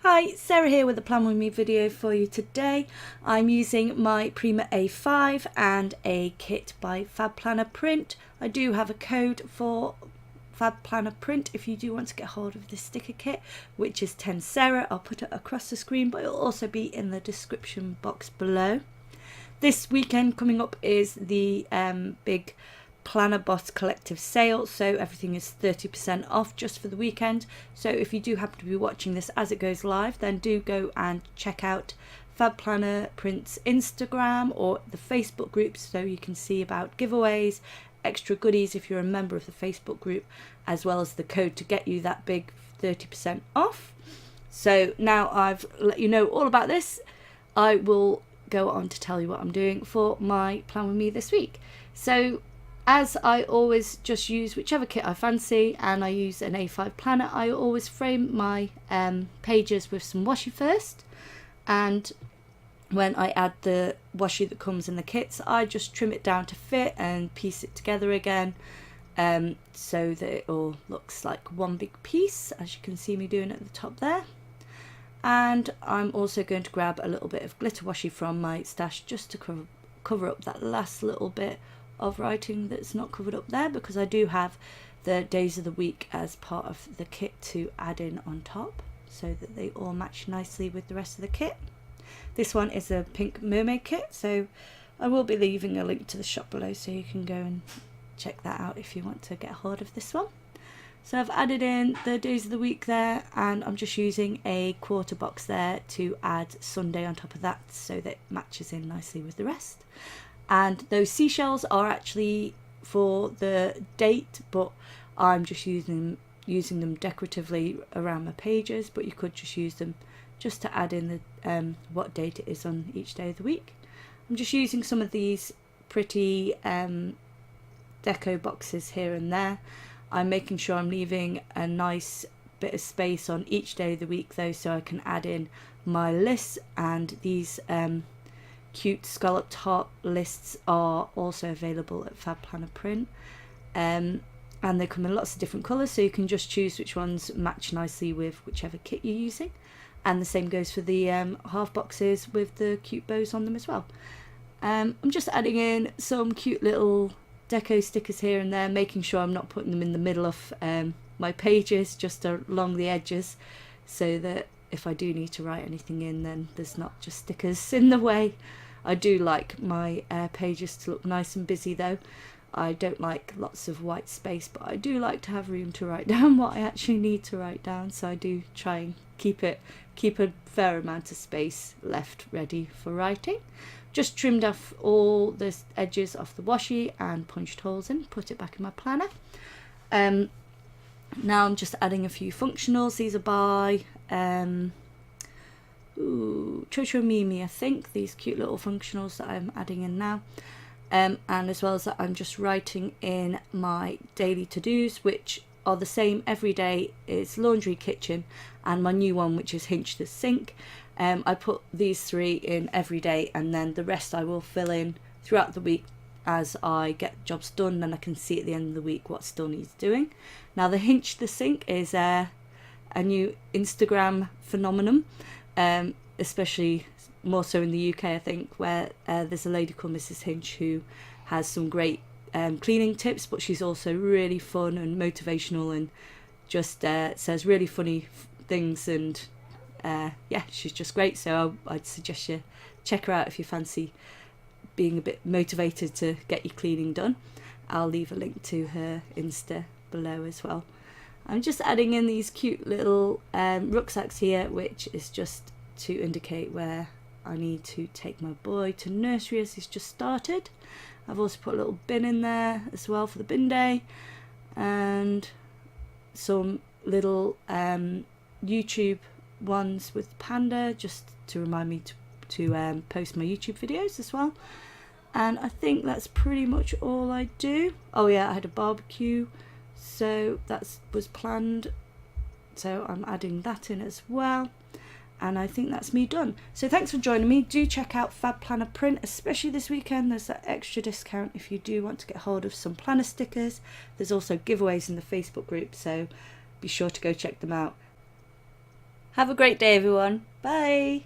Hi, Sarah here with a Plan With Me video for you today. I'm using my Prima A5 and a kit by Fab Planner Print. I do have a code for Fab Planner Print if you do want to get hold of this sticker kit, which is 10 Sarah. I'll put it across the screen, but it'll also be in the description box below. This weekend coming up is the big Planner Boss collective sale, so everything is 30% off just for the weekend. So if you do happen to be watching this as it goes live, then do go and check out Fab Planner Print's Instagram or the Facebook group so you can see about giveaways, extra goodies if you're a member of the Facebook group, as well as the code to get you that big 30% off. So now I've let you know all about this, I will go on to tell you what I'm doing for my Plan With Me this week. So as I always just use whichever kit I fancy, and I use an A5 planner, I always frame my pages with some washi first, and when I add the washi that comes in the kits, I just trim it down to fit and piece it together again, so that it all looks like one big piece, as you can see me doing at the top there. And I'm also going to grab a little bit of glitter washi from my stash just to cover up that last little bit of writing that's not covered up there, because I do have the days of the week as part of the kit to add in on top so that they all match nicely with the rest of the kit. This one is a pink mermaid kit, so I will be leaving a link to the shop below so you can go and check that out if you want to get hold of this one. So I've added in the days of the week there, and I'm just using a quarter box there to add Sunday on top of that so that it matches in nicely with the rest. And those seashells are actually for the date, but I'm just using them decoratively around my pages, but you could just use them just to add in the what date it is on each day of the week. I'm just using some of these pretty deco boxes here and there. I'm making sure I'm leaving a nice bit of space on each day of the week though, so I can add in my lists, and these cute scalloped heart lists are also available at Fab Planner Print, and they come in lots of different colours, so you can just choose which ones match nicely with whichever kit you're using. And the same goes for the half boxes with the cute bows on them as well. I'm just adding in some cute little deco stickers here and there, making sure I'm not putting them in the middle of my pages, just along the edges, so that if I do need to write anything in, then there's not just stickers in the way. I do like my pages to look nice and busy though. I don't like lots of white space, but I do like to have room to write down what I actually need to write down, so I do try and keep a fair amount of space left ready for writing. Just trimmed off all the edges off the washi and punched holes in, put it back in my planner. Now I'm just adding a few functionals. These are by Chocho Mimi, I think, these cute little functionals that I'm adding in now. And as well as that, I'm just writing in my daily to-dos, which are the same every day. It's laundry, kitchen, and my new one, which is hinge the sink. I put these three in every day, and then the rest I will fill in throughout the week as I get jobs done, and I can see at the end of the week what still needs doing. Now the hinge the sink is a new Instagram phenomenon, especially more so in the UK, I think, where there's a lady called Mrs. Hinch who has some great cleaning tips, but she's also really fun and motivational, and just says really funny things, and yeah, she's just great. So I'd suggest you check her out if you fancy being a bit motivated to get your cleaning done. I'll leave a link to her Insta below as well. I'm just adding in these cute little rucksacks here, which is just to indicate where I need to take my boy to nursery as he's just started. I've also put a little bin in there as well for the bin day, and some little YouTube ones with Panda, just to remind me to post my YouTube videos as well. And I think that's pretty much all I do. Oh yeah, I had a barbecue, so that was planned, so I'm adding that in as well. And I think that's me done. So thanks for joining me. Do check out Fab Planner Print, especially this weekend. There's that extra discount if you do want to get hold of some planner stickers. There's also giveaways in the Facebook group, so be sure to go check them out. Have a great day, everyone. Bye.